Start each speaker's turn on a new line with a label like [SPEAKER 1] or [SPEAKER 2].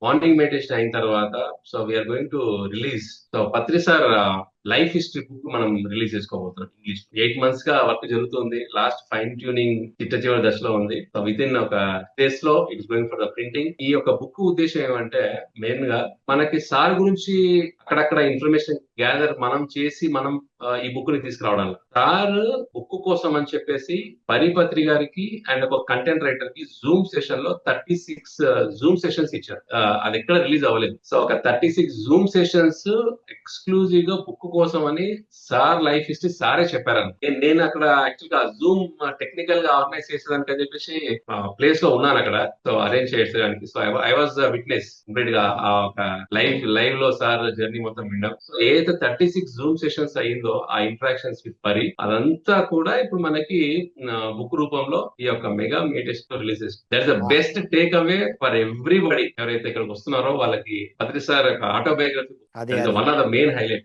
[SPEAKER 1] Morning meditation అయిన తర్వాత so we are going to release. So Patri sir life history book మనం release చేసుకోబోతున్నాం English. 8 months గా వర్క్ జరుగుతుంది, లాస్ట్ ఫైన్ ట్యూనింగ్ చిట్ట చివరి దశలో ఉంది. సో విత్ ఇన్ ఒక డేస్ లో it's going for the printing. ఈ యొక్క బుక్ ఉద్దేశం ఏమంటే మెయిన్ గా మనకి సార్ గురించి అక్కడక్కడ ఇన్ఫర్మేషన్ గ్యాదర్ మనం చేసి మనం ఈ బుక్ ని తీసుకురావడం. సార్ బుక్ కోసం అని చెప్పేసి పరిపత్రి గారికి అండ్ ఒక కంటెంట్ రైటర్ కి జూమ్ సెషన్ లో 36 జూమ్ సెషన్స్ ఇచ్చారు. అది ఎక్కడ రిలీజ్ అవ్వలేదు. సో ఒక 36 జూమ్ సెషన్స్ ఎక్స్క్లూజివ్ గా బుక్ కోసం అని సార్ లైఫ్ హిస్టరీ సారే చెప్పారని. నేను అక్కడ యాక్చువల్ గా జూమ్ టెక్నికల్ గా ఆర్గనైజ్ చేసేదానికి అని చెప్పేసి ప్లేస్ లో ఉన్నాను అక్కడ. సో అరేంజ్ చేసేదానికి. So I was witness complete గా ఆ ఒక లైవ్ లో సార్ జర్నీ మొత్తం విన్నాం. సో ఏదైతే 36 జూమ్ సెషన్స్ అయిందో ఆ ఇంటరాక్షన్స్ విత్ పరి అదంతా కూడా ఇప్పుడు మనకి బుక్ రూపంలో ఈ యొక్క మెగా మెడిటేషన్ రిలీజ్ చేస్తుంది. That's the best take away for everybody ఎవరైతే ఇక్కడికి వస్తున్నారో వాళ్ళకి పత్రి సార్ యొక్క ఆటోబయోగ్రఫీ
[SPEAKER 2] అదే
[SPEAKER 1] one of the main highlight.